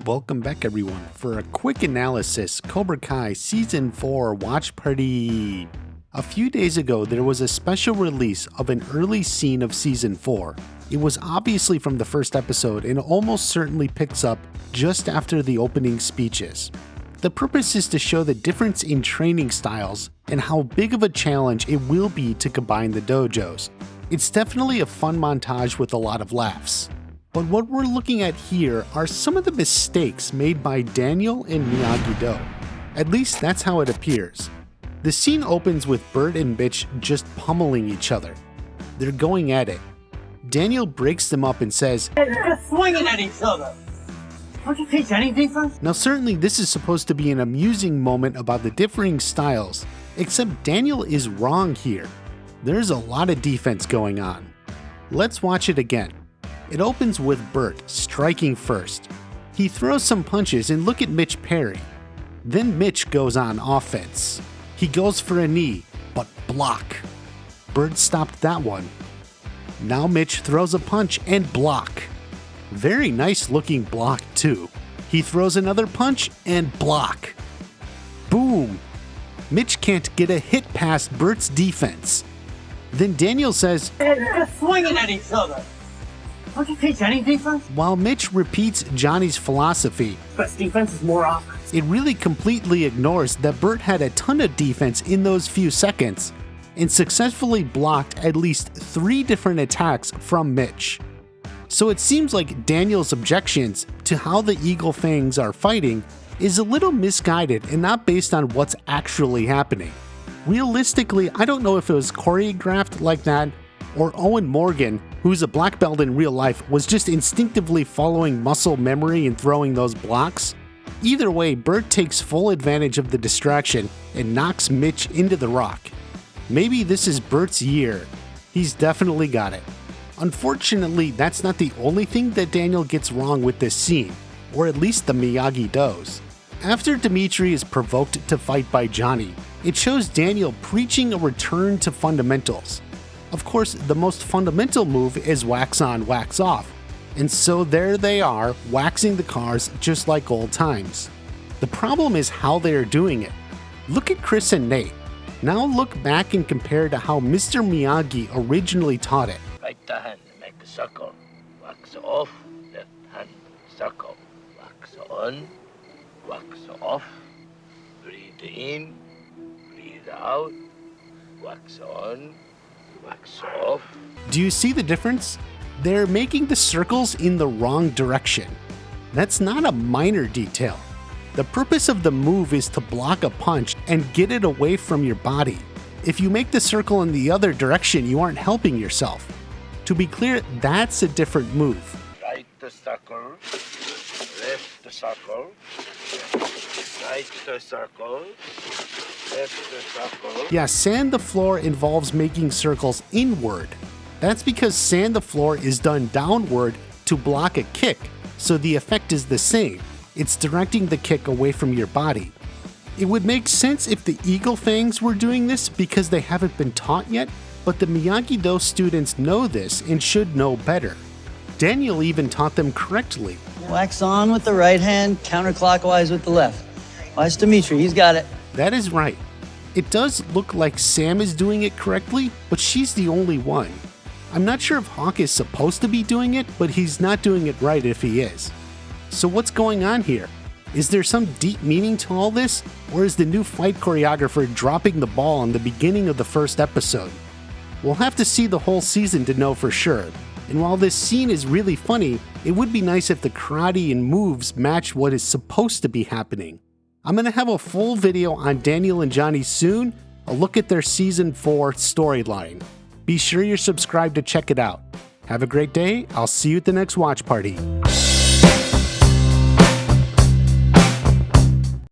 Welcome back everyone for a quick analysis, Cobra Kai Season 4 Watch Party. A few days ago there was a special release of an early scene of Season 4. It was obviously from the first episode and almost certainly picks up just after the opening speeches. The purpose is to show the difference in training styles and how big of a challenge it will be to combine the dojos. It's definitely a fun montage with a lot of laughs. But what we're looking at here are some of the mistakes made by Daniel and Miyagi-Do. At least that's how it appears. The scene opens with Bert and Mitch just pummeling each other. They're going at it. Daniel breaks them up and says, "They're just swinging at each other. Don't you teach any defense?" Now certainly this is supposed to be an amusing moment about the differing styles, except Daniel is wrong here. There's a lot of defense going on. Let's watch it again. It opens with Bert striking first. He throws some punches and look at Mitch parry. Then Mitch goes on offense. He goes for a knee, but block. Bert stopped that one. Now Mitch throws a punch and block. Very nice looking block too. He throws another punch and block. Boom! Mitch can't get a hit past Bert's defense. Then Daniel says, "They're just swinging at each other. Don't you teach any defense?" While Mitch repeats Johnny's philosophy, "Best defense is more offense." it really completely ignores that Bert had a ton of defense in those few seconds and successfully blocked at least 3 different attacks from Mitch. So it seems like Daniel's objections to how the Eagle Fangs are fighting is a little misguided and not based on what's actually happening. Realistically, I don't know if it was choreographed like that or Owen Morgan, who's a black belt in real life, was just instinctively following muscle memory and throwing those blocks. Either way, Bert takes full advantage of the distraction and knocks Mitch into the rock. Maybe this is Bert's year. He's definitely got it. Unfortunately, that's not the only thing that Daniel gets wrong with this scene, or at least the Miyagi-Dos. After Dimitri is provoked to fight by Johnny, it shows Daniel preaching a return to fundamentals. Of course, the most fundamental move is wax on, wax off. And so there they are, waxing the cars just like old times. The problem is how they are doing it. Look at Chris and Nate. Now look back and compare to how Mr. Miyagi originally taught it. Right hand, make a circle. Wax off, left hand, circle. Wax on, wax off. Breathe in, breathe out. Wax on, wax off. Do you see the difference? They're making the circles in the wrong direction. That's not a minor detail. The purpose of the move is to block a punch and get it away from your body. If you make the circle in the other direction, you aren't helping yourself. To be clear, that's a different move. Right the circle, left the circle, right the circle, left the circle. Yeah, sand the floor involves making circles inward. That's because sand the floor is done downward to block a kick, so the effect is the same. It's directing the kick away from your body. It would make sense if the Eagle Fangs were doing this because they haven't been taught yet, but the Miyagi-Do students know this and should know better. Daniel even taught them correctly. Wax on with the right hand, counterclockwise with the left. Watch Dimitri, he's got it. That is right. It does look like Sam is doing it correctly, but she's the only one. I'm not sure if Hawk is supposed to be doing it, but he's not doing it right if he is. So what's going on here? Is there some deep meaning to all this? Or is the new fight choreographer dropping the ball in the beginning of the first episode? We'll have to see the whole season to know for sure. And while this scene is really funny, it would be nice if the karate and moves match what is supposed to be happening. I'm going to have a full video on Daniel and Johnny soon, a look at their Season 4 storyline. Be sure you're subscribed to check it out. Have a great day. I'll see you at the next watch party.